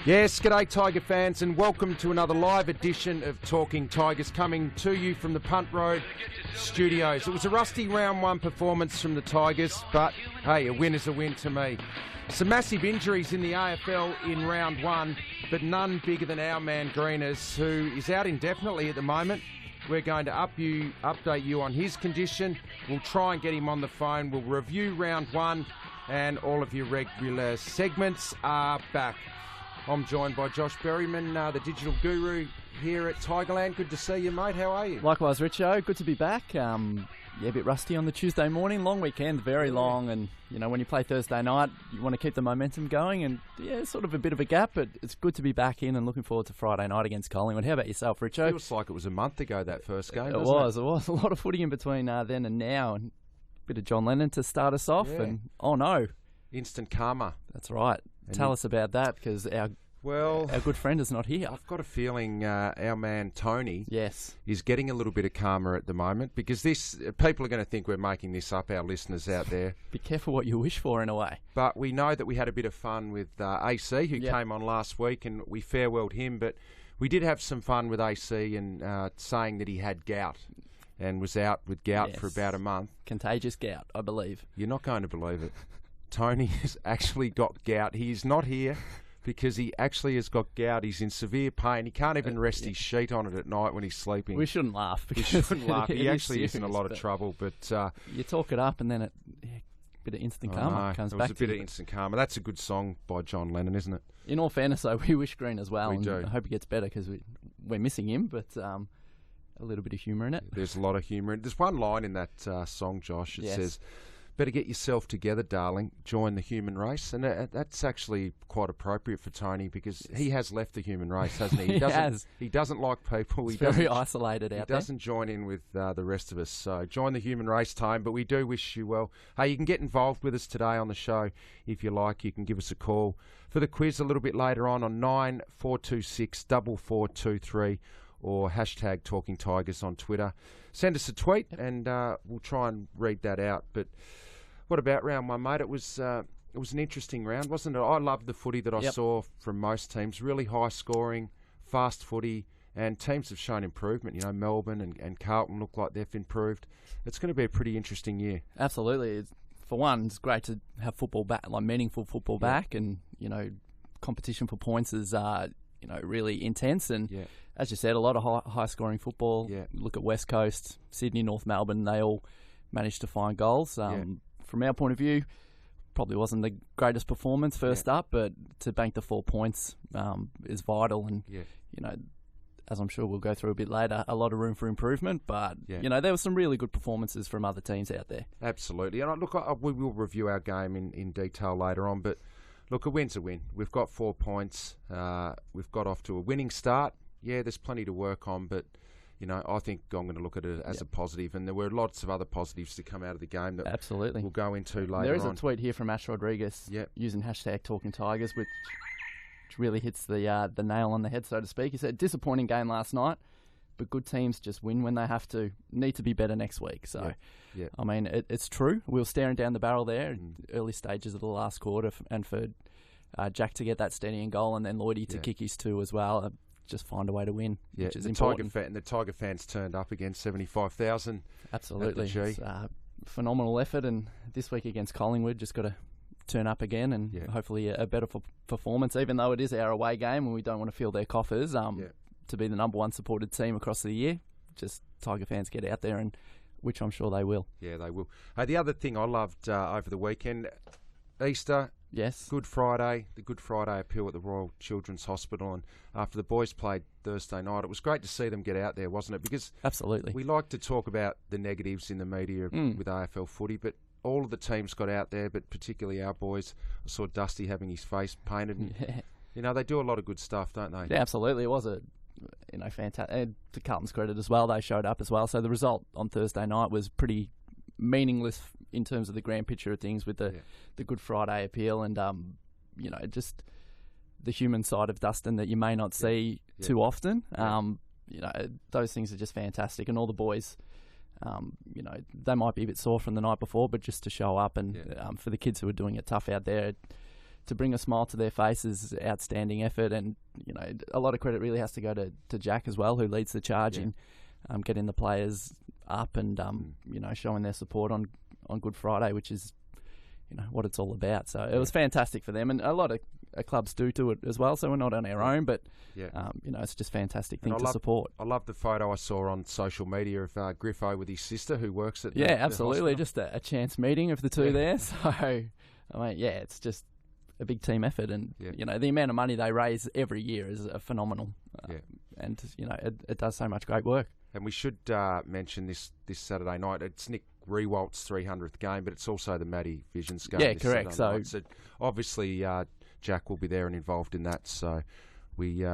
Yes, g'day Tiger fans, and welcome to another live edition of Talking Tigers, coming to you from the Punt Road studios. It was a rusty round one performance from the Tigers, but hey, a win is a win to me. Some massive injuries in the AFL in round one, but none bigger than our man Greeners, who is out indefinitely at the moment. We're going to update you on his condition. We'll try and get him on the phone. We'll review round one, and all of your regular segments are back. I'm joined by Josh Berryman, the digital guru here at Tigerland. Good to see you, mate. How are you? Likewise, Richo. Good to be back. A bit rusty on the Tuesday morning. Long weekend, very long. And, you know, when you play Thursday night, you want to keep the momentum going. And, yeah, sort of a bit of a gap, but it's good to be back in and looking forward to Friday night against Collingwood. How about yourself, Richo? Feels like it was a month ago, that first game, It was a lot of footy in between then and now. And a bit of John Lennon to start us off. Yeah. And, oh, no. Instant karma. That's right. Tell us about that, because our good friend is not here. I've got a feeling our man Tony is getting a little bit of karma at the moment, because people are going to think we're making this up, our listeners out there. Be careful what you wish for, in a way. But we know that we had a bit of fun with AC, who came on last week, and we farewelled him. But we did have some fun with AC and saying that he had gout and was out with gout for about a month. Contagious gout, I believe. You're not going to believe it. Tony has actually got gout. He is not here because he actually has got gout. He's in severe pain. He can't even rest his sheet on it at night when he's sleeping. We shouldn't laugh. We shouldn't laugh. He actually is in a lot of trouble. But you talk it up, and then a bit of instant karma comes back. It was a bit of instant karma. That's a good song by John Lennon, isn't it? In all fairness, though, we wish Green as well. We do. I hope he gets better, because we're missing him, but a little bit of humour in it. There's a lot of humour. There's one line in that song, Josh. It says, "Better get yourself together, darling. Join the human race." And that's actually quite appropriate for Tony, because he has left the human race, hasn't he? He doesn't like people. He's very isolated out there. He doesn't join in with the rest of us. So join the human race, Tone. But we do wish you well. Hey, you can get involved with us today on the show if you like. You can give us a call for the quiz a little bit later on 9426 4423 or hashtag Talking Tigers on Twitter. Send us a tweet and we'll try and read that out. But what about round one, mate? It was an interesting round, wasn't it? I loved the footy that I saw from most teams. Really high scoring, fast footy, and teams have shown improvement. You know, Melbourne and Carlton look like they've improved. It's going to be a pretty interesting year. Absolutely. For one, it's great to have football back, like meaningful football back, and, you know, competition for points is really intense, and as you said, a lot of high scoring football. Look at West Coast, Sydney, North Melbourne, they all managed to find goals. From our point of view, probably wasn't the greatest performance first up, but to bank the 4 points is vital, and you know, as I'm sure we'll go through a bit later, a lot of room for improvement, but you know, there were some really good performances from other teams out there. Absolutely. And look, we will review our game in detail later on, but look, a win's a win. We've got 4 points. We've got off to a winning start. Yeah, there's plenty to work on, but, you know, I think I'm going to look at it as a positive, and there were lots of other positives to come out of the game that we'll go into later on. There is a tweet here from Ash Rodriguez using hashtag Talking Tigers, which really hits the nail on the head, so to speak. He said, "Disappointing game last night, but good teams just win when they have to. Need to be better next week." So, I mean, it's true. We were staring down the barrel there in early stages of the last quarter, and for Jack to get that steadying goal, and then Lloydie to kick his two as well. Just find a way to win, which is important. The Tiger fans turned up against 75,000. Absolutely. It's phenomenal effort, and this week against Collingwood, just got to turn up again, and hopefully a better performance, even though it is our away game and we don't want to fill their coffers. To be the number one supported team across the year, just Tiger fans get out there, and which I'm sure they will. Yeah, they will. The other thing I loved over the weekend, Easter. Yes. Good Friday, the Good Friday appeal at the Royal Children's Hospital, and after the boys played Thursday night, it was great to see them get out there, wasn't it? Because absolutely, we like to talk about the negatives in the media with AFL footy, but all of the teams got out there, but particularly our boys. I saw Dusty having his face painted, and you know, they do a lot of good stuff, don't they? Yeah, absolutely. It was fantastic. And to Carlton's credit as well, they showed up as well. So the result on Thursday night was pretty meaningless in terms of the grand picture of things, with the Good Friday appeal, and you know, just the human side of Dustin that you may not see too often. You know, those things are just fantastic, and all the boys, you know, they might be a bit sore from the night before, but just to show up and for the kids who are doing it tough out there, to bring a smile to their faces, outstanding effort, and a lot of credit really has to go to Jack as well, who leads the charge in getting the players up and showing their support on Good Friday, which is what it's all about. So it was fantastic for them, and a lot of clubs do it as well. So we're not on our own, but it's just a fantastic thing to support. I love the photo I saw on social media of Griffo with his sister who works at absolutely, the just a chance meeting of the two there. So it's just a big team effort, and the amount of money they raise every year is phenomenal. And it does so much great work. And we should mention this Saturday night. It's Nick Rewalt's 300th game, but it's also the Matty Visions game. Yeah, correct. So obviously Jack will be there and involved in that. So we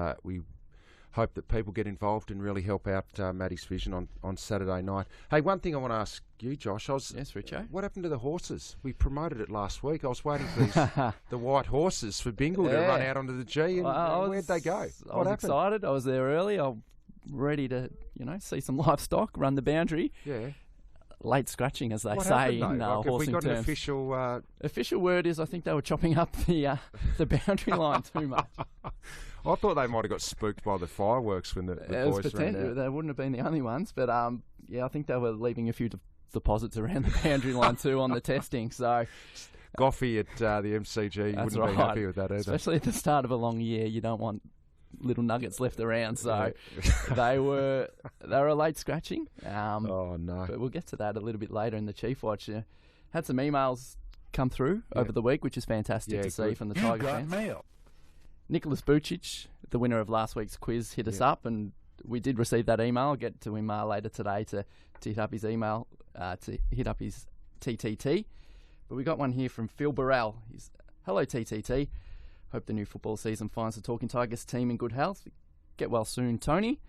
hope that people get involved and really help out Matty's Vision on Saturday night. Hey, one thing I want to ask you, Josh. Yes, Richo. What happened to the horses? We promoted it last week. I was waiting for the white horses for Bingle to run out onto the G. And where'd they go? I was excited. I was there early. I'm ready to see some livestock run the boundary. Yeah. Late scratching, as they what say happened, in have we horsing got terms. An official... Official word is I think they were chopping up the boundary line too much. I thought they might have got spooked by the fireworks when the boys ran out. They wouldn't have been the only ones, but I think they were leaving a few deposits around the boundary line too on the testing. So Goffey at the MCG wouldn't be happy with that either. Especially at the start of a long year, you don't want little nuggets left around, so they were a late scratching. Oh no! But we'll get to that a little bit later in the Chief Watch. Had some emails come through over the week, which is fantastic to see from the Tiger fans. Mail. Nicholas Bucic, the winner of last week's quiz, hit us up, and we did receive that email. I'll get to him later today to hit up his email, to hit up his TTT. But we got one here from Phil Burrell. He's, hello TTT. Hope the new football season finds the Talking Tigers team in good health. Get well soon, Tony,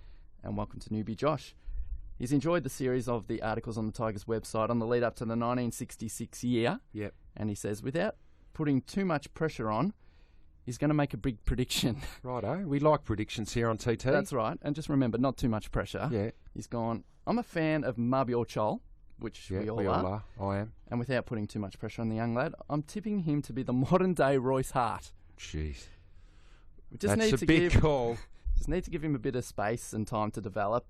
and welcome to newbie Josh. He's enjoyed the series of the articles on the Tigers website on the lead up to the 1966 year. Yep. And he says, without putting too much pressure on, he's going to make a big prediction. Righto. We like predictions here on TT. That's right. And just remember, not too much pressure. Yeah. He's gone, I'm a fan of Mabior Chol, which we all are. I am. And without putting too much pressure on the young lad, I'm tipping him to be the modern-day Royce Hart. Jeez. That's a big call. Just need to give him a bit of space and time to develop.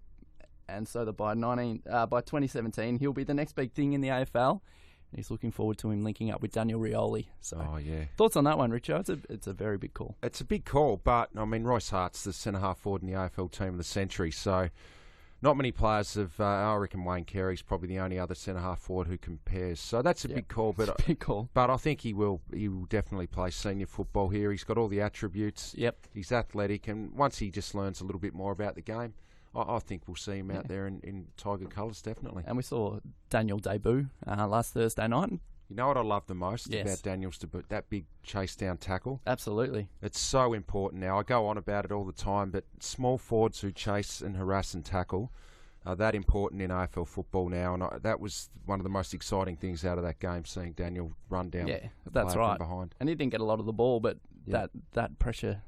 And so that by 2017, he'll be the next big thing in the AFL. He's looking forward to him linking up with Daniel Rioli. So, thoughts on that one, Richo? It's a very big call. It's a big call, but, I mean, Royce Hart's the centre-half forward in the AFL team of the century, so not many players have... I reckon Wayne Carey's probably the only other centre-half forward who compares. So that's a big call. But it's a big call. But I think he will definitely play senior football here. He's got all the attributes. Yep. He's athletic, and once he just learns a little bit more about the game, I think we'll see him out there in Tiger colours, definitely. And we saw Daniel debut last Thursday night. You know what I love the most about Daniel's debut? That big chase-down tackle. Absolutely. It's so important now. I go on about it all the time, but small forwards who chase and harass and tackle are that important in AFL football now. And that was one of the most exciting things out of that game, seeing Daniel run down that's right. from behind. And he didn't get a lot of the ball, but that pressure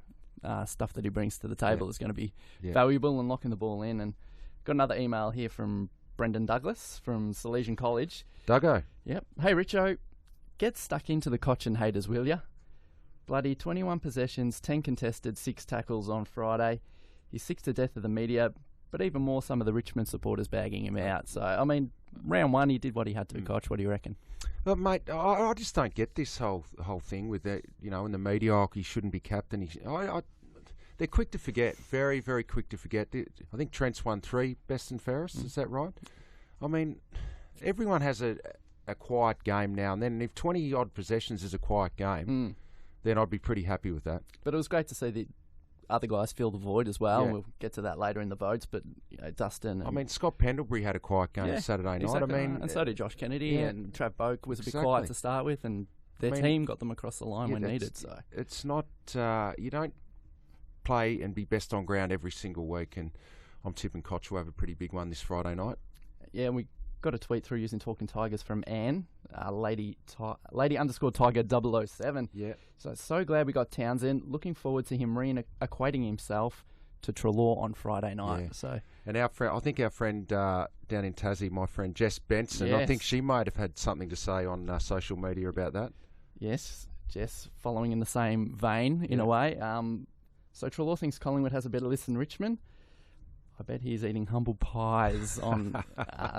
stuff that he brings to the table is going to be valuable in locking the ball in. And got another email here from Brendan Douglas from Salesian College. Duggo. Yep. Hey, Richo, get stuck into the Cochin haters, will ya? Bloody 21 possessions, 10 contested, 6 tackles on Friday. He's sick to death of the media, but even more some of the Richmond supporters bagging him out. So, I mean, round one, he did what he had to, Koch. What do you reckon? Well, mate, I just don't get this whole thing with that, in the media, he shouldn't be captain. They're quick to forget, very, very quick to forget. I think Trent's won 3 best and fairest, is that right? I mean, everyone has a quiet game now and then, and if 20-odd possessions is a quiet game, then I'd be pretty happy with that. But it was great to see the other guys fill the void as well. Yeah. We'll get to that later in the votes, but Dustin... Scott Pendlebury had a quiet game Saturday night. Exactly. And so did Josh Kennedy, and Trav Boak was a bit quiet to start with, and their team got them across the line when needed. So it's not... you don't play and be best on ground every single week, and I'm tipping Koch will have a pretty big one this Friday night. Yeah, and we got a tweet through using Talking Tigers from Anne, lady_Tiger 007. Yeah. So glad we got Townsend. Looking forward to him re-equating himself to Treloar on Friday night. Yeah. So, and I think our friend down in Tassie, my friend Jess Benson, I think she might have had something to say on social media about that. Yes. Jess, following in the same vein in a way. So Trelaw thinks Collingwood has a better list than Richmond. I bet he's eating humble pies on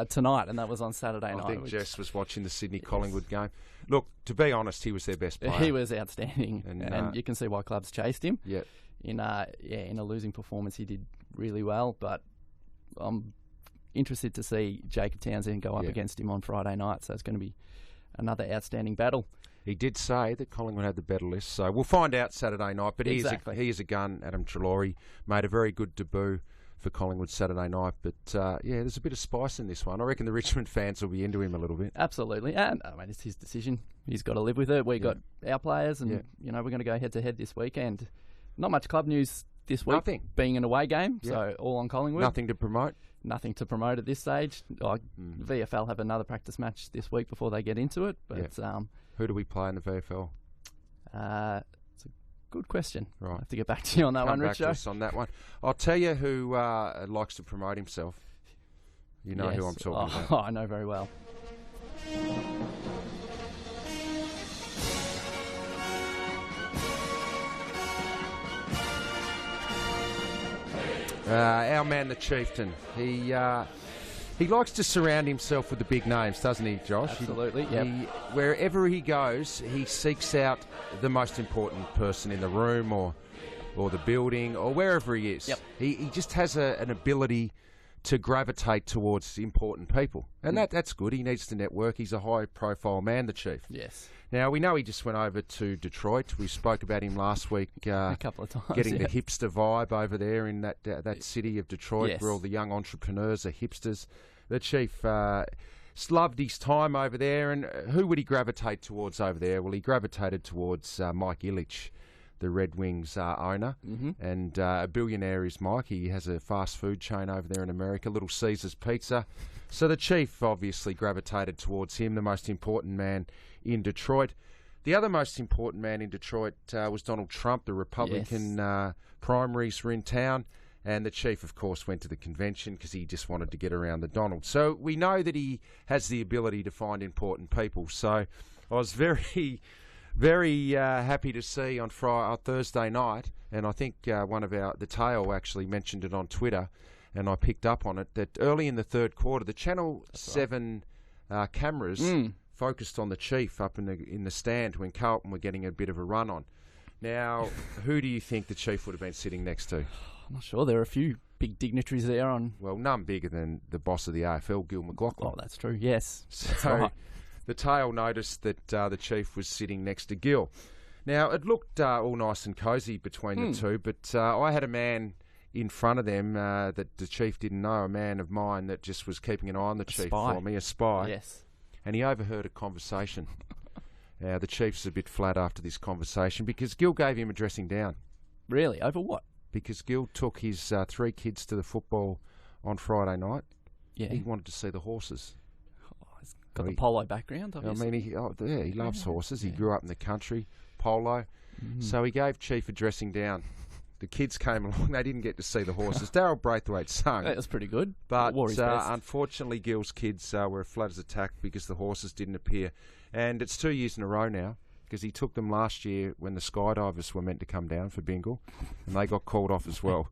tonight, and that was on Saturday night. I think Jess was watching the Sydney Collingwood game. Look, to be honest, he was their best player. He was outstanding, and you can see why clubs chased him. Yeah. In a losing performance, he did really well, but I'm interested to see Jacob Townsend go up against him on Friday night, so it's going to be another outstanding battle. He did say that Collingwood had the better list, so we'll find out Saturday night, but he is a gun, Adam Treloar. Made a very good debut for Collingwood Saturday night, but there's a bit of spice in this one. I reckon the Richmond fans will be into him a little bit. Absolutely, and I mean, it's his decision. He's got to live with it. We got our players, and we're going to go head to head this weekend. Not much club news this week. Nothing. Being an away game, so all on Collingwood. Nothing to promote. Nothing to promote at this stage. VFL have another practice match this week before they get into it. But who do we play in the VFL? It's a good question. Right. I have to get back to you on that one, Richo. Come back to us on that one. I'll tell you who likes to promote himself. You know who I'm talking about. I know very well. Our man, the Chieftain. He likes to surround himself with the big names, doesn't he, Josh? Absolutely, Wherever he goes, he seeks out the most important person in the room or the building or wherever he is. Yep. He just has an ability to gravitate towards important people. And that's good. He needs to network. He's a high-profile man, the Chief. Yes. Now, we know he just went over to Detroit. We spoke about him last week. A couple of times. Getting the hipster vibe over there in that city of Detroit where all the young entrepreneurs are hipsters. The Chief loved his time over there. And who would he gravitate towards over there? Well, he gravitated towards Mike Ilitch, the Red Wings owner. Mm-hmm. And a billionaire is Mike. He has a fast food chain over there in America, Little Caesars Pizza. So the Chief obviously gravitated towards him, the most important man in Detroit. The other most important man in Detroit was Donald Trump. The Republican primaries were in town, and the Chief, of course, went to the convention because he just wanted to get around the Donald. So we know that he has the ability to find important people. So I was very, very happy to see on Thursday night, and I think the Tail actually mentioned it on Twitter, and I picked up on it, that early in the third quarter, the Channel 7 cameras focused on the Chief up in the stand when Carlton were getting a bit of a run on. Now, who do you think the Chief would have been sitting next to? I'm not sure. There are a few big dignitaries there on... Well, none bigger than the boss of the AFL, Gil McLachlan. Oh, that's true, yes. That's so right. The Tail noticed that the Chief was sitting next to Gil. Now, it looked all nice and cosy between the two, but I had a man in front of them that the Chief didn't know, a man of mine that just was keeping an eye on the Chief for me, a spy. Yes. And he overheard a conversation. The Chief's a bit flat after this conversation because Gil gave him a dressing down. Really? Over what? Because Gil took his 3 kids to the football on Friday night. Yeah. He wanted to see the horses. He's got the polo background, obviously. I mean, he loves horses. He grew up in the country, polo. So he gave Chief a dressing down. The kids came along. They didn't get to see the horses. Daryl Braithwaite sung. That was pretty good. But unfortunately, Gil's kids were flat as a tack because the horses didn't appear. And it's 2 years in a row now because he took them last year when the skydivers were meant to come down for Bingle, and they got called off as well.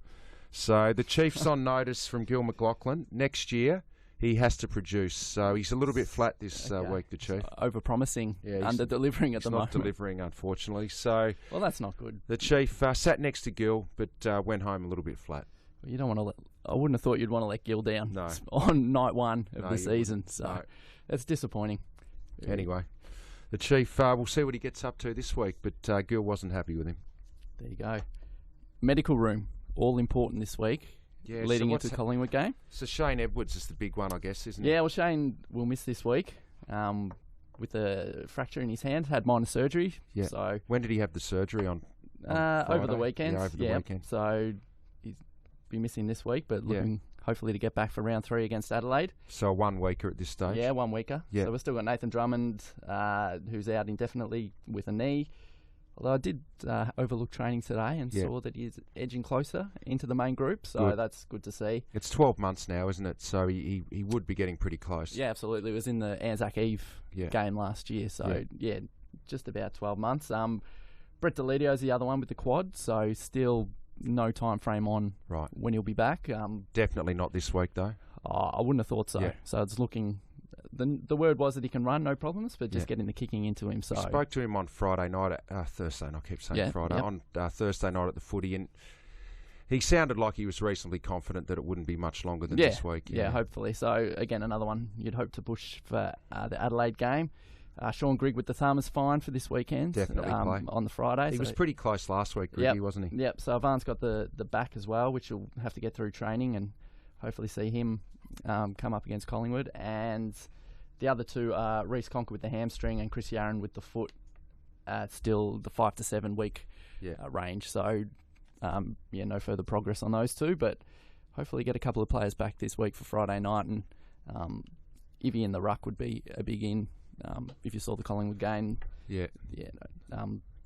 So the Chief's on notice from Gil McLachlan. Next year, he has to produce. So he's a little bit flat this week, the Chief. Over-promising, under-delivering at the moment. He's not delivering, unfortunately. So well, that's not good. The Chief sat next to Gil, but went home a little bit flat. Well, you don't want to. I wouldn't have thought you'd want to let Gil down. No. On night one of the season. So that's disappointing. Anyway, the Chief, we'll see what he gets up to this week, but Gil wasn't happy with him. There you go. Medical room, all important this week. Yeah, leading into the Collingwood game. So Shane Edwards is the big one, I guess, isn't it? Yeah, well, Shane will miss this week with a fracture in his hand. Had minor surgery. Yeah. So when did he have the surgery on over the weekend. Yeah, over the weekend. So he's be missing this week, but looking hopefully to get back for round 3 against Adelaide. So a 1 weeker at this stage. Yeah, 1 weeker. Yeah. So we've still got Nathan Drummond, who's out indefinitely with a knee. Although I did overlook training today and saw that he's edging closer into the main group, so that's good to see. It's 12 months now, isn't it? So he would be getting pretty close. Yeah, absolutely. It was in the Anzac Eve game last year, so just about 12 months. Brett Delidio's the other one with the quad, so still no time frame on when he'll be back. Definitely not this week, though. I wouldn't have thought so. Yeah. So it's looking... The word was that he can run, no problems, but just getting the kicking into him. So we spoke to him on Friday night, Thursday night, I keep saying Friday, on Thursday night at the footy, and he sounded like he was reasonably confident that it wouldn't be much longer than this week. Yeah, hopefully. So, again, another one you'd hope to push for the Adelaide game. Sean Grigg with the thumb is fine for this weekend. Definitely play. On the Friday. He was pretty close last week, Griggy, wasn't he? Yep, so Ivan's got the back as well, which he'll have to get through training and hopefully see him come up against Collingwood. And the other two are Reece Conker with the hamstring and Chris Yarran with the foot, still the 5 to 7 week range. So, no further progress on those two, but hopefully get a couple of players back this week for Friday night. And Ivy in the ruck would be a big in if you saw the Collingwood game.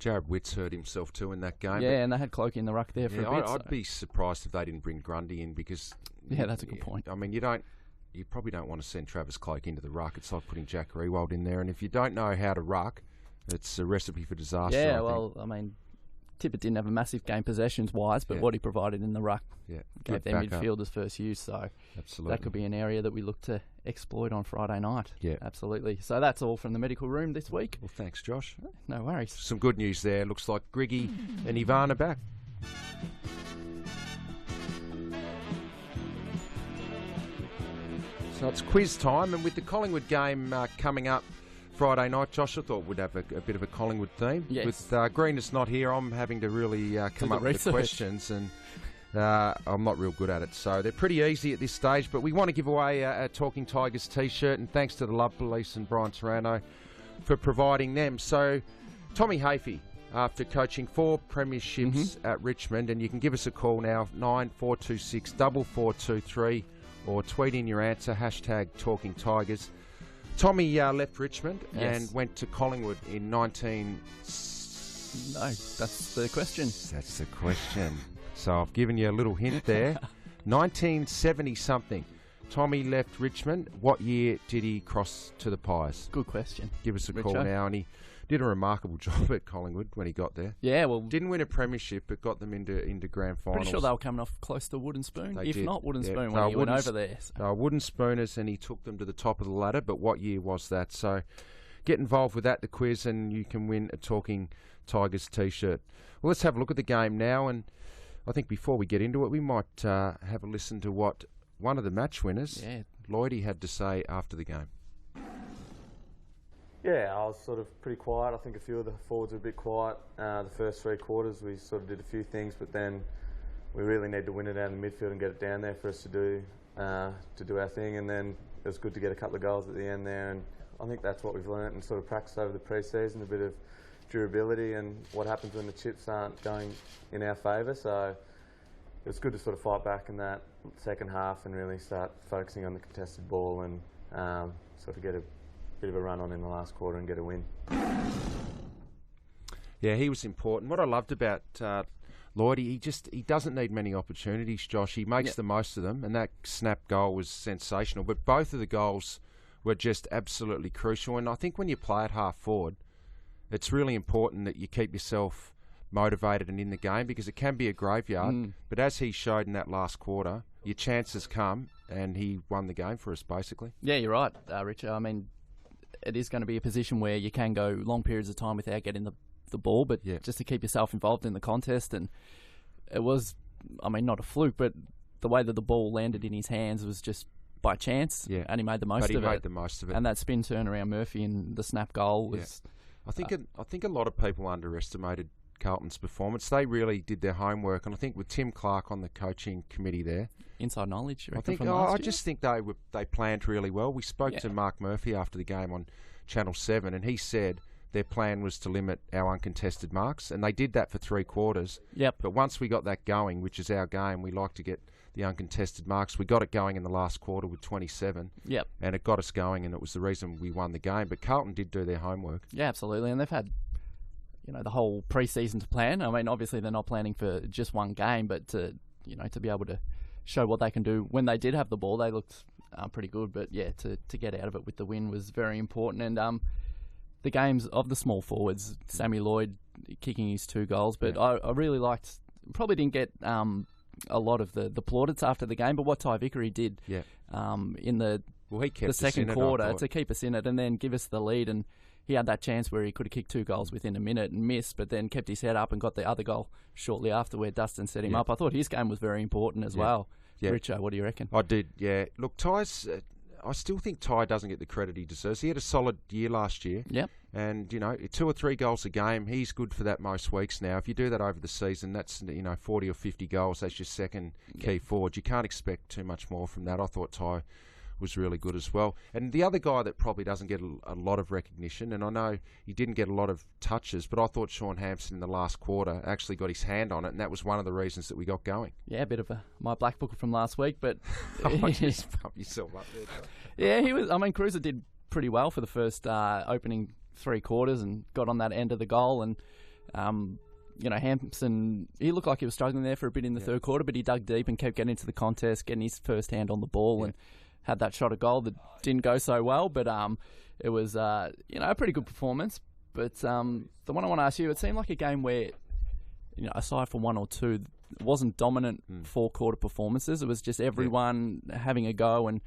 Jared Witts hurt himself too in that game. Yeah, and they had Cloakey in the ruck there for a bit. I'd be surprised if they didn't bring Grundy in because... Yeah, that's a good point. I mean, you probably don't want to send Travis Cloake into the ruck. It's like putting Jack Rewald in there. And if you don't know how to ruck, it's a recipe for disaster. Yeah, I mean, Tippett didn't have a massive game possessions-wise, but what he provided in the ruck gave their midfielders first use. So that could be an area that we look to exploit on Friday night. Yeah. Absolutely. So that's all from the medical room this week. Well, thanks, Josh. No worries. Some good news there. Looks like Griggy and Ivan are back. So it's quiz time, and with the Collingwood game coming up Friday night, Josh, I thought we'd have a bit of a Collingwood theme. Yes. With Greenus not here, I'm having to really come up with the questions, and I'm not real good at it. So they're pretty easy at this stage, but we want to give away a Talking Tigers T-shirt, and thanks to the Love Police and Brian Serrano for providing them. So Tommy Hafey, after coaching 4 premierships at Richmond, and you can give us a call now, 9426 4423, or tweet in your answer, hashtag Talking Tigers. Tommy left Richmond and went to Collingwood in 19... No, that's the question. That's the question. So I've given you a little hint there. 1970-something. Tommy left Richmond. What year did he cross to the Pies? Good question. Give us a call now. And he did a remarkable job at Collingwood when he got there. Yeah, well... Didn't win a premiership, but got them into grand finals. Pretty sure they were coming off close to Wooden Spoon. They if did. Not Wooden Spoon when he went over there. So. They were Wooden Spooners, and he took them to the top of the ladder. But what year was that? So get involved with that, the quiz, and you can win a Talking Tigers T-shirt. Well, let's have a look at the game now. And I think before we get into it, we might have a listen to what one of the match winners, Lloydie, had to say after the game. Yeah, I was sort of pretty quiet. I think a few of the forwards were a bit quiet. The first 3 quarters we sort of did a few things, but then we really need to win it out in the midfield and get it down there for us to do our thing. And then it was good to get a couple of goals at the end there. And I think that's what we've learnt and sort of practiced over the pre-season, a bit of durability and what happens when the chips aren't going in our favour. So it was good to sort of fight back in that second half and really start focusing on the contested ball and sort of get a bit of a run on in the last quarter and get a win. Yeah, he was important. What I loved about Lloydie, he doesn't need many opportunities, Josh. He makes the most of them, and that snap goal was sensational. But both of the goals were just absolutely crucial. And I think when you play at half forward, it's really important that you keep yourself motivated and in the game, because it can be a graveyard. But as he showed in that last quarter, your chances come, and he won the game for us, basically. Yeah, you're right, Richard. I mean, it is going to be a position where you can go long periods of time without getting the ball, but just to keep yourself involved in the contest. And it was, I mean, not a fluke, but the way that the ball landed in his hands was just by chance, and he made the most of it. But he made the most of it. And that spin turn around Murphy and the snap goal was... I think a lot of people underestimated Carlton's performance. They really did their homework, and I think with Tim Clark on the coaching committee there, inside knowledge. I just think they planned really well. We spoke to Mark Murphy after the game on Channel 7, and he said their plan was to limit our uncontested marks, and they did that for 3 quarters. Yep. But once we got that going, which is our game, we like to get the uncontested marks. We got it going in the last quarter with 27. Yep. And it got us going, and it was the reason we won the game. But Carlton did do their homework. Yeah, absolutely. And they've had, the whole pre-season to plan. I mean, obviously they're not planning for just one game, but to be able to show what they can do when they did have the ball, they looked pretty good. But yeah, to get out of it with the win was very important. And the games of the small forwards, Sammy Lloyd kicking his 2 goals, but I really liked, probably didn't get a lot of the plaudits after the game, but what Ty Vickery did in the second quarter to keep us in it and then give us the lead, and he had that chance where he could have kicked 2 goals within a minute and missed, but then kept his head up and got the other goal shortly after where Dustin set him up. I thought his game was very important as well. Richo, what do you reckon? I did, yeah. Look, Ty's... I still think Ty doesn't get the credit he deserves. He had a solid year last year. Yep. And, 2 or 3 goals a game, he's good for that most weeks now. If you do that over the season, that's, 40 or 50 goals. That's your second key forward. You can't expect too much more from that. I thought Ty was really good as well. And the other guy that probably doesn't get a lot of recognition, and I know he didn't get a lot of touches, but I thought Sean Hampson in the last quarter actually got his hand on it, and that was one of the reasons that we got going. Yeah, a bit of my black book from last week, but... I just pump yourself up there. Yeah, he was. I mean, Cruiser did pretty well for the first opening 3 quarters and got on that end of the goal. And, Hampson, he looked like he was struggling there for a bit in the third quarter, but he dug deep and kept getting into the contest, getting his first hand on the ball and had that shot of goal that didn't go so well. But it was, a pretty good performance. But the one I want to ask you, it seemed like a game where, aside from 1 or 2, it wasn't dominant 4-quarter performances. It was just everyone having a go, and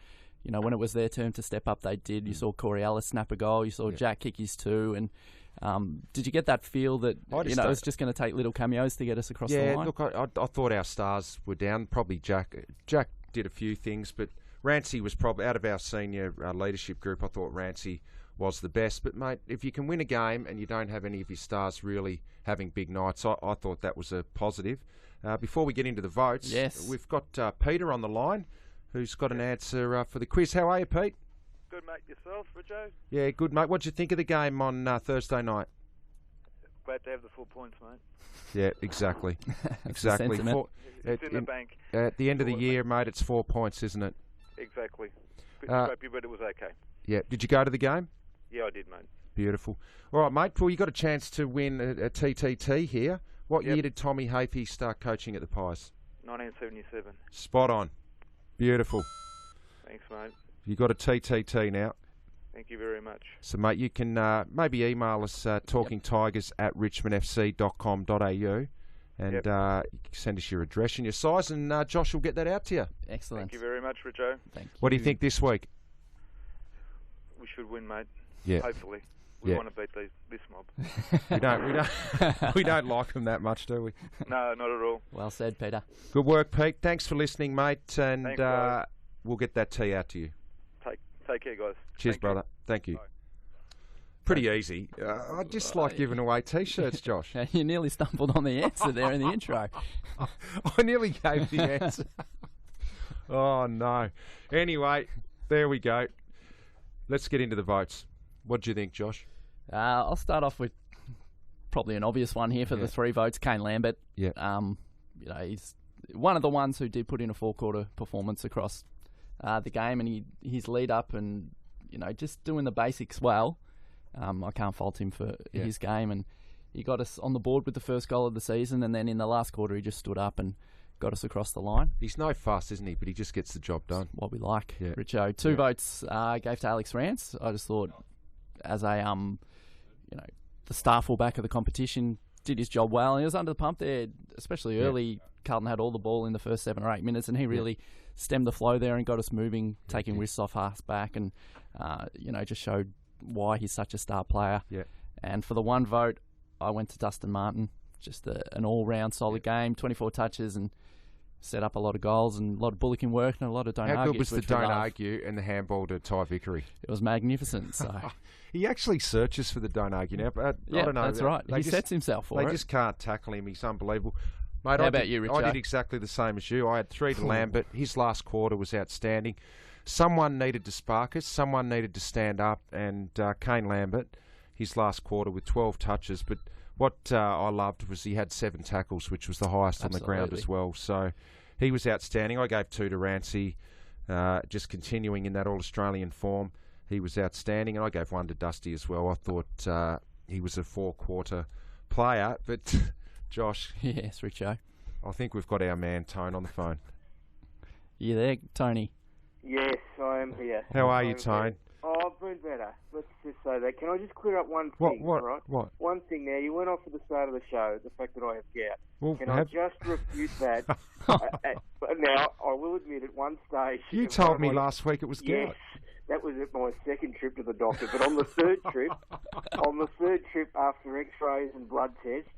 when it was their turn to step up, they did. You saw Corey Ellis snap a goal. You saw Jack kick his 2. And did you get that feel that it was just going to take little cameos to get us across the line? Look, I thought our stars were down. Probably Jack did a few things, but Rancy was probably, out of our senior leadership group, I thought Rancy was the best. But, mate, if you can win a game and you don't have any of your stars really having big nights, I thought that was a positive. Before we get into the votes, we've got Peter on the line, who's got an answer for the quiz. How are you, Pete? Good, mate. Yourself, Richo? Yeah, good, mate. What did you think of the game on Thursday night? Glad to have the 4 points, mate. Yeah, exactly. Exactly. It's in the bank. At the end of the year, mate, it's 4 points, isn't it? Exactly. Bit scrappy, but it was okay. Yeah. Did you go to the game? Yeah, I did, mate. Beautiful. All right, mate. Well, you got a chance to win a TTT here. What year did Tommy Hafey start coaching at the Pies? 1977. Spot on. Beautiful. Thanks, mate. You got a TTT now. Thank you very much. So, mate, you can maybe email us talkingtigers@richmondfc.com.au and you can send us your address and your size, and Josh will get that out to you. Excellent. Thank you very much, Richo. Thank you. What do you think this week? We should win, mate. Yeah. Hopefully. We want to beat this mob. We don't like them that much, do we? No, not at all. Well said, Peter. Good work, Pete. Thanks for listening, mate, and Thanks, we'll get that tea out to you. Take care, guys. Cheers, brother. Thank you. Bye. Pretty easy. I just like giving away T-shirts, Josh. You nearly stumbled on the answer there in the intro. I nearly gave the answer. Oh, no. Anyway, there we go. Let's get into the votes. What do you think, Josh? I'll start off with probably an obvious one here for the 3 votes. Kane Lambert. Yeah. He's one of the ones who did put in a 4-quarter performance across the game, and his lead up and just doing the basics well. I can't fault him for his game, and he got us on the board with the first goal of the season, and then in the last quarter he just stood up and got us across the line. He's no fuss, isn't he? But he just gets the job done. That's what we like, Richo. 2 votes gave to Alex Rance. I just thought, as a the star fullback of the competition, did his job well, and he was under the pump there, especially early. Carlton had all the ball in the first 7 or 8 minutes, and he really stemmed the flow there and got us moving, taking risks off half back, and just showed why he's such a star player. Yeah. And for the 1 vote, I went to Dustin Martin. Just an all-round solid game, 24 touches, and set up a lot of goals and a lot of bullocking work and a lot of don't argue. How good was the don't argue and the handball to Ty Vickery? It was magnificent. So he actually searches for the don't argue now. But I don't know. That's right. He sets himself for it. They just can't tackle him. He's unbelievable. Mate, How about you, Richard? I did exactly the same as you. I had 3 to Lambert. His last quarter was outstanding. Someone needed to spark us. Someone needed to stand up. And Kane Lambert, his last quarter with 12 touches. But what I loved was he had 7 tackles, which was the highest on the ground as well. So he was outstanding. I gave 2 to Rancy, just continuing in that All-Australian form. He was outstanding. And I gave 1 to Dusty as well. I thought he was a 4-quarter player. But Josh. Yes, Richo. I think we've got our man Tone on the phone. You there, Tony? Yes, I am here. How are you, Tone? Oh, I've been better. Let's just say that. Can I just clear up one thing? Right? What? One thing now. You went off at the start of the show, the fact that I have gout. Well, Can I just refute that? Now, I will admit at one stage... You told me last week it was gout. Yes, that was at my second trip to the doctor. But on the third trip, after x-rays and blood tests,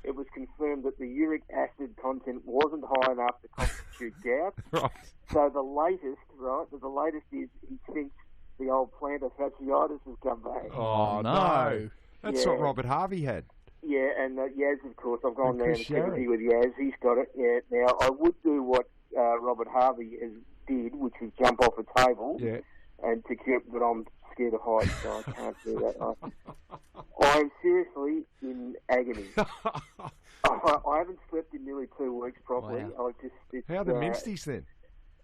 it was confirmed that the uric acid content wasn't high enough to constitute gout. Right. So the latest is he thinks the old plantar fasciitis has come back. Oh, no. That's what Robert Harvey had. Yeah, and Yaz, of course, I've gone down and sympathy with Yaz. He's got it. Yeah. Now, I would do what Robert Harvey did, which was jump off a table and to keep, but I'm scared of heights, so I can't do that. I'm seriously in agony. I haven't slept in nearly 2 weeks properly. Wow. How are the Minsties then?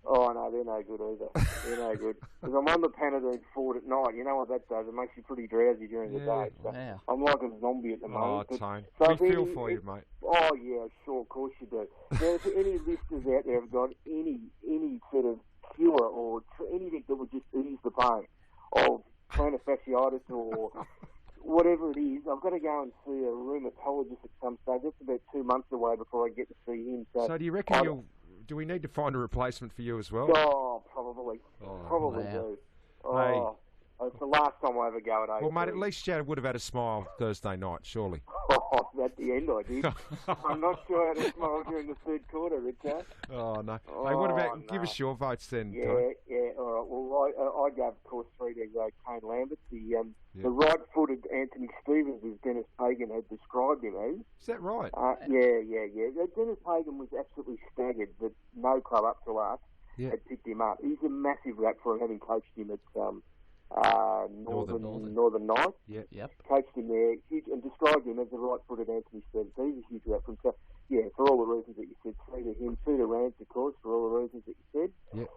Oh, no, they're no good either. They're no good. Because I'm on the Panadine Ford at night. You know what that does? It makes you pretty drowsy during the day. So I'm like a zombie at the moment. Oh, Tone. So we feel for you, mate. Oh, yeah, sure, of course you do. Now, if any listeners out there have got any sort of cure or anything that would just ease the pain of plantar fasciitis or whatever it is, I've got to go and see a rheumatologist at some stage. That's about 2 months away before I get to see him. So do you reckon do we need to find a replacement for you as well? Oh, probably. Probably do. Oh, it's the last time I ever go at 8. Well, mate, at least you would have had a smile Thursday night, surely. Oh, at the end I did. I'm not sure I had a smile during the third quarter, Richard. Oh, no. Hey, what about, give us your votes then, Yeah, Tom. all right. Well, I gave, of course, 3 to Kane Lambert. The right-footed Anthony Stevens, as Dennis Pagan had described him as. Is that right? Yeah. Dennis Pagan was absolutely staggered that no club up to us had picked him up. He's a massive rap for him, having coached him at Northern Knights. Yep. Coached him there, huge, and described him as the right-footed Anthony Stevens. So he's a huge rap for him. So, yeah, for all the reasons that you said, 3 to him, 2 to Rance, of course, for all the reasons that you said. Yep.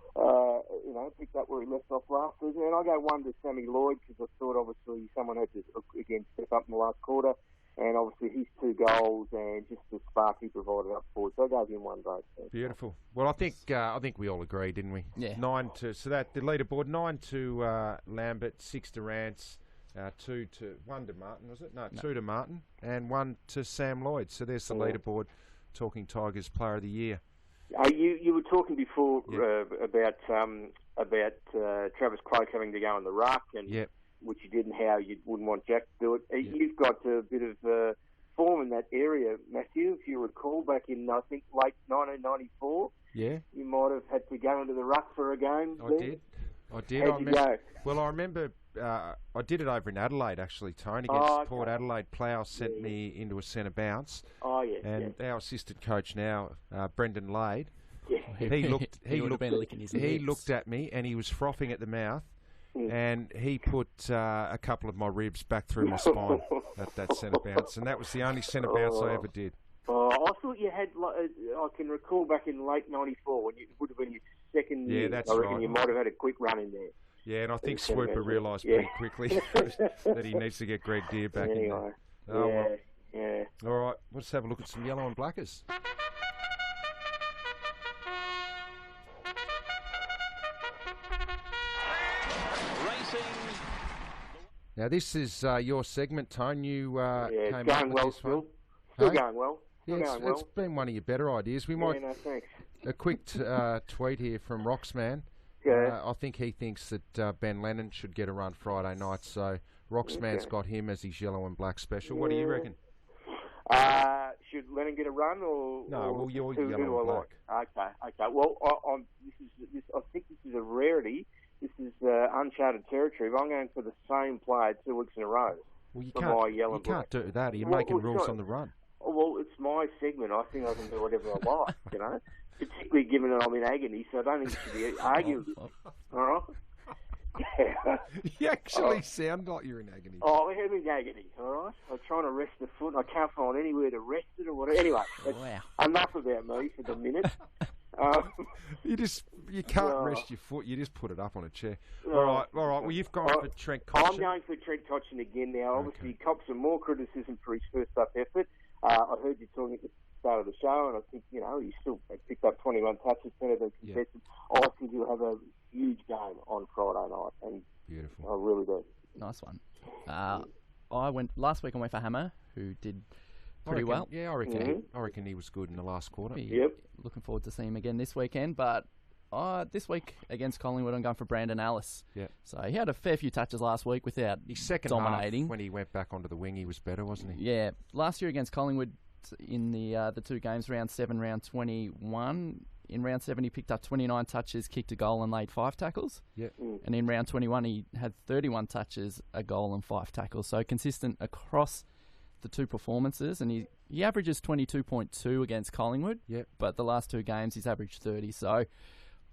Picked up where he left off last season. And I go 1 to Sammy Lloyd because I thought, obviously, someone had to, again, step up in the last quarter. And obviously his 2 goals and just the spark he provided up forward. So I gave him 1 vote. So. Beautiful. Well, I think we all agree, didn't we? Yeah. 9 to the leaderboard. 9 to Lambert, 6 to Rance, 1 to Martin, was it? No, 2 to Martin, and 1 to Sam Lloyd. So there's the leaderboard. Talking Tigers Player of the Year. You were talking before about Travis Cloak having to go in the ruck and. Which you did and how you wouldn't want Jack to do it. You've got a bit of form in that area, Matthew, if you recall, back in, I think, late 1994. Yeah. You might have had to go into the ruck for a game. I did. How'd you go? Well, I remember I did it over in Adelaide, actually, Tony, against Port Adelaide. Plough sent me into a centre bounce. Oh, yeah. And our assistant coach now, Brendan Lade, He looked at me and he was frothing at the mouth. And he put a couple of my ribs back through my spine at that centre bounce. And that was the only centre bounce I ever did. Oh, I thought you had, I can recall back in late 94 when it would have been your second year. That's I reckon right. You might have had a quick run in there. Yeah, and I think Swooper realised pretty quickly that he needs to get Greg Deere back in there. Oh, yeah. All right, let's have a look at some yellow and blackers. Now, this is your segment, Tone. You came up with this one. Still going well. It's been one of your better ideas. We might. Thanks. A quick tweet here from Roxman. I think he thinks that Ben Lennon should get a run Friday night. So Roxman's got him as his yellow and black special. What do you reckon? Should Lennon get a run or? No, well, you're yellow and black. Okay. Well, I think this is a rarity. This is uncharted territory. But I'm going for the same player 2 weeks in a row. Well, you can't do that. You're making rules on the run. Well, it's my segment. I think I can do whatever I like, you know. Particularly given that I'm in agony, so I don't think it should be argued. All right? Yeah. You actually sound like you're in agony. Oh, I'm in agony, all right? I'm trying to rest the foot, and I can't find anywhere to rest it or whatever. Anyway, enough about me for the minute. You can't rest your foot. You just put it up on a chair. All right. Well, you've gone for Trent Cotchin. I'm going for Trent Cotchin again now. Obviously, he copped some more criticism for his first up effort. I heard you talking at the start of the show, and I think, he still picked up 21 touches, 10 of them contested. I think he'll have a huge game on Friday night, and Beautiful. I really do. Nice one. Last week. I went for Hammer, who did pretty well. Yeah, I reckon he was good in the last quarter. Yep. Looking forward to seeing him again this weekend. But this week against Collingwood, I'm going for Brandon Ellis. Yeah. So he had a fair few touches last week without his second dominating. Half, when he went back onto the wing, he was better, wasn't he? Yeah. Last year against Collingwood, in the 2 games, round 7, round 21. In round 7, he picked up 29 touches, kicked a goal, and laid 5 tackles. Yeah. And in round 21, he had 31 touches, a goal, and 5 tackles. So consistent across the 2 performances, and he averages 22.2 against Collingwood. Yep. But the last 2 games, he's averaged 30. So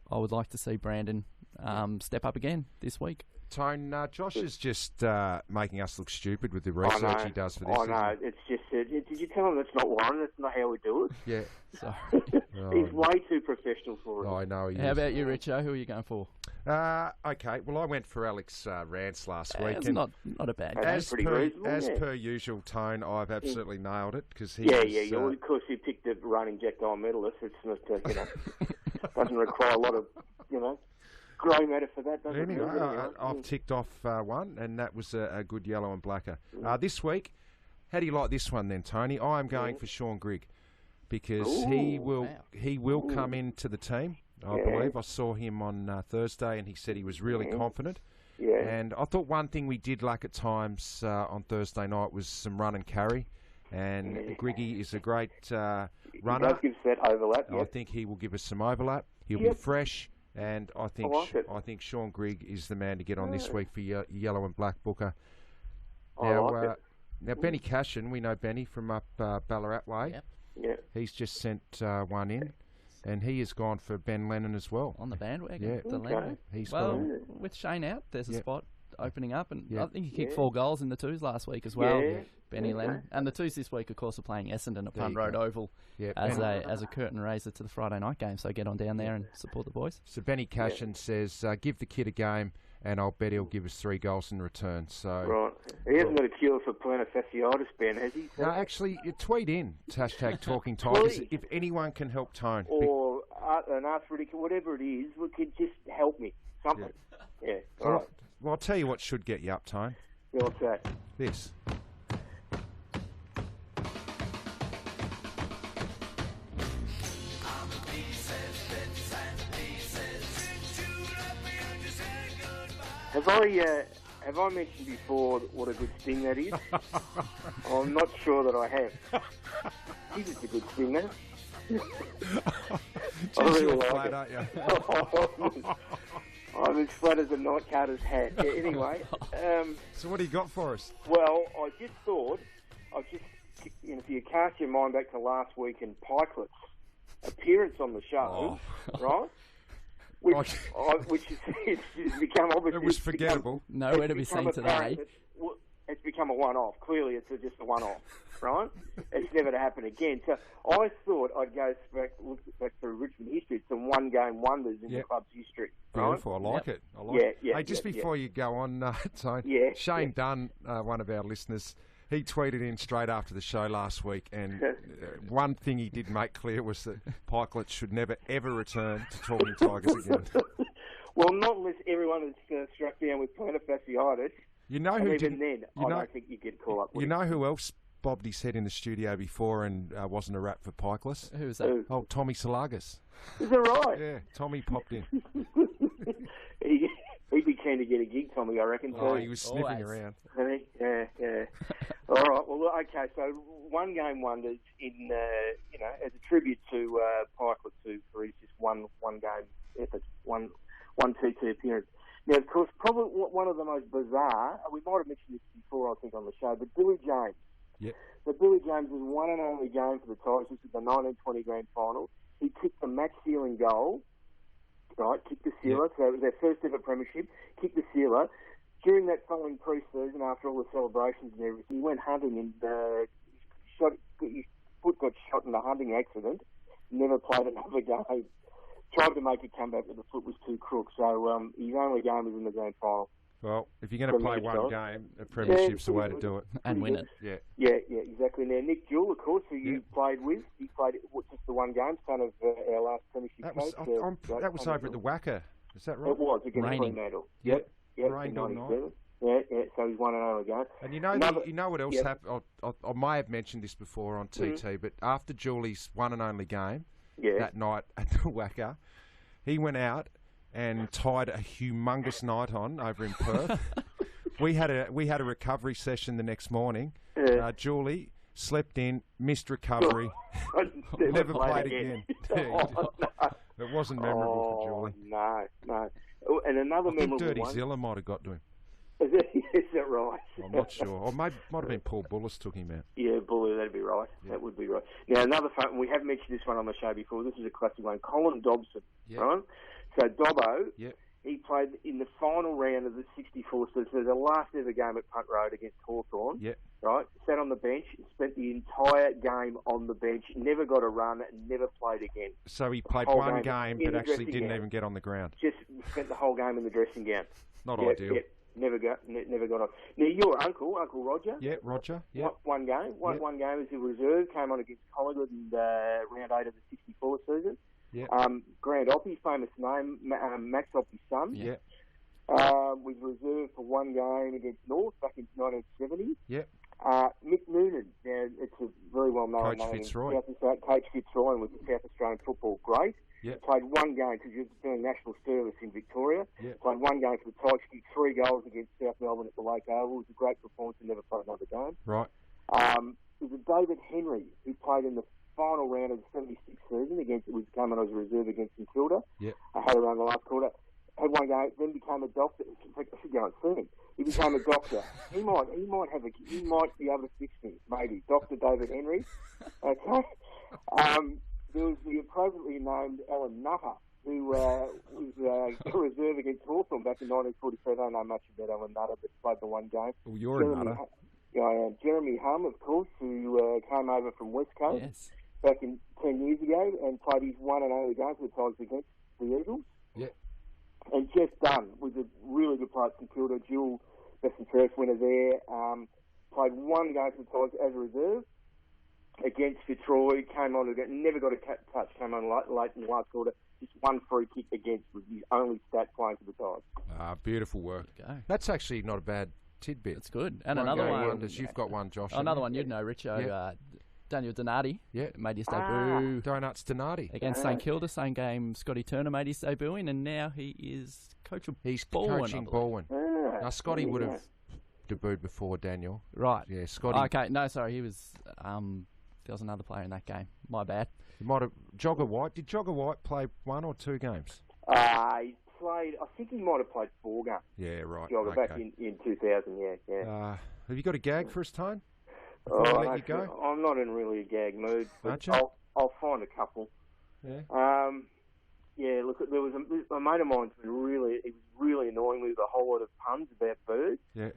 I would like to see Brandon step up again this week. Tone, Josh is just making us look stupid with the research he does for this. I know. It's just, did you tell him that's not Warren? That's not how we do it. Yeah. Sorry. He's way too professional for it. I know he is. How about you, Richo? Who are you going for? Okay, well, I went for Alex Rance last week. It's not a bad game. That's pretty reasonable, per usual, Tone, I've absolutely nailed it. Cause of course, you picked the running Jack Dye medalist. It's not, doesn't require a lot of, grey matter for that, does it? Anyway, I've ticked off one, and that was a good yellow and blacker. This week, how do you like this one then, Tony? I'm going for Sean Grigg because he will come into the team. I believe I saw him on Thursday, and he said he was really confident. Yeah. And I thought one thing we did lack at times on Thursday night was some run and carry. And Griggy is a great runner. He does give us that overlap. I think he will give us some overlap. He'll be fresh. And I think Sean Grigg is the man to get on this week for yellow and black booker. Now, Benny Cashin, we know Benny from up Ballarat way. Yep. Yeah. He's just sent one in, and he has gone for Ben Lennon as well. On the bandwagon. Yeah. The Lennon. He's with Shane out, there's a spot opening up, and I think he kicked 4 goals in the 2s last week as well. Yeah. Benny Lennon. And the 2s this week, of course, are playing Essendon at Punt Road Oval as a curtain raiser to the Friday night game. So get on down there and support the boys. So Benny Cashin says, give the kid a game, and I'll bet he'll give us 3 goals in return. So right. He hasn't got a cure for plantar fasciitis, Ben, has he? No, actually, you tweet in #Talking Tigers if anyone can help Tone. Or an arthritic, whatever it is, could just help me. Something. Yeah. All right. Well, I'll tell you what should get you up, Tone. Yeah, what's that? This. Have I mentioned before what a good sting that is? I'm not sure that I have. Geez, it's a good sting, that. I really like it. Aren't you? I'm as flat as a night carter's hat. Yeah, anyway. So what do you got for us? Well, I just thought, if you cast your mind back to last week and Pikelet's appearance on the show, right? Which has become obviously... It was forgettable. Nowhere to be seen today. It's become a one-off. Clearly, it's just a one-off, right? It's never to happen again. So I thought I'd look back through Richmond history, some one-game wonders in the club's history. Right? Beautiful. I like it. I like it. Hey, just before you go on, Shane Dunn, one of our listeners, he tweeted in straight after the show last week, and one thing he did make clear was that Pikelet should never, ever return to Talking Tigers again. Well, not unless everyone is struck down with plantar fasciitis. You know who even then, I don't think you could call up. You know who else bobbed his head in the studio before and wasn't a rap for Pikeless? Who was that? Oh, Tommy Salagas. Is that right? Yeah, Tommy popped in. He'd be keen to get a gig, Tommy, I reckon. Oh, he was sniffing around. Yeah. All right. Well, okay. So one game wonders in, as a tribute to Pikelet for his just one game effort, one TT appearance. Now, of course, probably one of the most bizarre. We might have mentioned this before, I think, on the show, but Billy James. Yep. So Billy James' one and only game for the Tigers. This is the 1920 Grand Final. He kicked the match-sealing goal. Right, kicked the sealer, so it was their first ever premiership, kicked the sealer. During that following pre-season, after all the celebrations and everything, he went hunting and his foot got shot in a hunting accident, never played another game. Tried to make a comeback, but the foot was too crook, so his only game was in the grand final. Well, if you're going to play one game, a premiership's the way to do it. And win it. Yeah, exactly. Now, Nick Jewell, of course, who you played with, he played just the one game, son of our last premiership coach. That was over at the Wacker, is that right? It was, against Fremantle. Yep. Rained all night. Yeah, so he's won and only game. And you know what else happened? I may have mentioned this before on TT, but after Julie's one and only game that night at the Wacker, he went out and tied a humongous night on over in Perth. we had a recovery session the next morning. Julie slept in, missed recovery, never played again. It wasn't memorable for Julie. No. And another I think memorable Dirty one. Zilla might have got to him. Is that right? I'm not sure. Or might have been Paul Bullis took him out. Yeah, Bully, that'd be right. Yeah. That would be right. Now, another fun, we have mentioned this one on the show before. This is a classic one. Colin Dobson, right? So Dobbo, he played in the final round of the 64, so the last ever game at Punt Road against Hawthorn, right? Sat on the bench, spent the entire game on the bench, never got a run, never played again. So he played one game, but actually didn't even get on the ground. Just spent the whole game in the dressing gown. Not ideal. Never got on. Now, your Uncle Roger. Yeah, Roger. Yeah. One game as a reserve, came on against Collingwood in round 8 of the 64 season. Yeah. Grant Oppie, famous name, Max Oppie's son. Yeah. Was reserved for one game against North back in 1970. Yeah. Mick Noonan, now it's a very well known name. Coach Fitzroy was the South Australian football great. Yep. Played one game because he was doing national service in Victoria. Yep. Played one game for the Tigers, kicked 3 goals against South Melbourne at the Lake Oval. It was a great performance and never played another game. Right. There's a David Henry who played in the final round of the 76 season against, it was coming as a reserve against St Kilda. Yep. Had around the last quarter. Had one game, then became a doctor. In fact, I should go and see him. He became a doctor. He might be able to fix me, maybe. Dr. David Henry. Okay. There was the appropriately named Alan Nutter, who was a reserve against Hawthorn back in 1947. I don't know much about Alan Nutter, but played the one game. Well, you're a Nutter. Jeremy Hum, of course, who came over from West Coast back in 10 years ago and played his one and only game for the Tigers against the Eagles. Yeah. And Jeff Dunn was a really good player at St Kilda, dual best and first winner there. Played one game for the Tigers as a reserve against Fitzroy, came on again, never got a touch, came on late in the last quarter, just one free kick against was his only stat playing for the Tigers. Beautiful work. That's actually not a bad tidbit. It's good. And another one. Wonders. You've got one, Josh. Another one you'd know, Richo. Daniel Donati made his debut. Donuts Donati. Against St Kilda, same game Scotty Turner made his debut in, and now he is coach of Baldwin. He's coaching Baldwin. Now, Scotty would have debuted before Daniel. Right. Yeah, Scotty. Okay, no, sorry, he was... there was another player in that game. My bad. He might have... Jogger White. Did Jogger White play 1 or 2 games? He played... I think he might have played 4 games. Yeah, right. Jogger back in 2000, yeah. Have you got a gag for us, Tone? Let you go? I'm not in really a gag mood, but I'll find a couple. Yeah. Yeah, look, there was a mate of mine's been really annoying me with a whole lot of puns about birds. Yeah.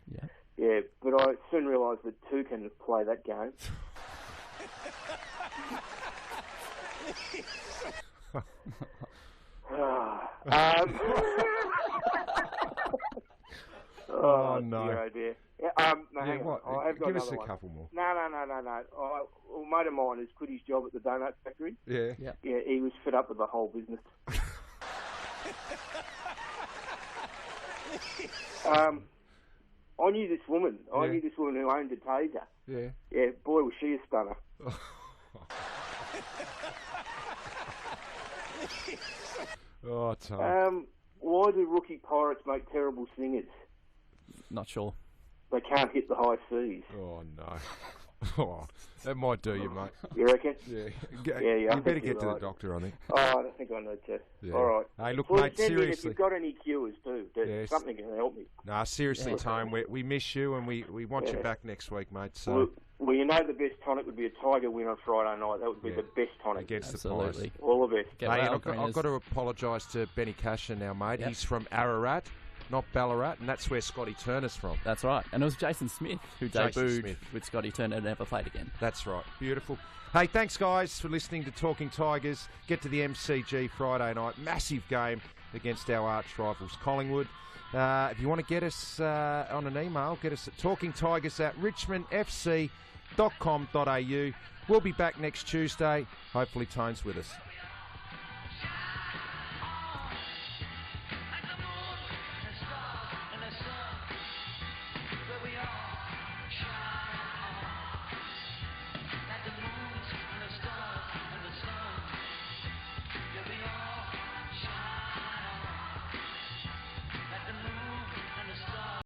Yeah, but I soon realised that two can play that game. Oh no! Dear, oh dear. What? Give us a couple more. No. A mate of mine has quit his job at the donut factory. Yeah. Yeah, he was fed up with the whole business. I knew this woman. I knew this woman who owned a taser. Yeah. Yeah, boy, was she a stunner. Oh, Tom. Why do rookie pirates make terrible singers? Not sure. They can't hit the high seas. Oh, no. Oh, that might do you, mate. You reckon? Yeah. You better get to the doctor, I think. Oh, I don't think I need to. Yeah. All right. Hey, look, Please mate, send seriously. me if you've got any cures too. Something can help me. Nah, seriously, Tone, we miss you and we want you back next week, mate. So. Well, you know the best tonic would be a Tiger win on Friday night. That would be the best tonic. Against Absolutely. the Pies. All the best. Hey, I've got to apologise to Benny Casher now, mate. Yep. He's from Ararat, not Ballarat, and that's where Scotty Turner's from. That's right. And it was Jason Smith who debuted with Scotty Turner and never played again. That's right. Beautiful. Hey, thanks, guys, for listening to Talking Tigers. Get to the MCG Friday night. Massive game against our arch rivals, Collingwood. If you want to get us on an email, get us at talkingtigers@richmondfc.com.au. We'll be back next Tuesday. Hopefully, Tone's with us.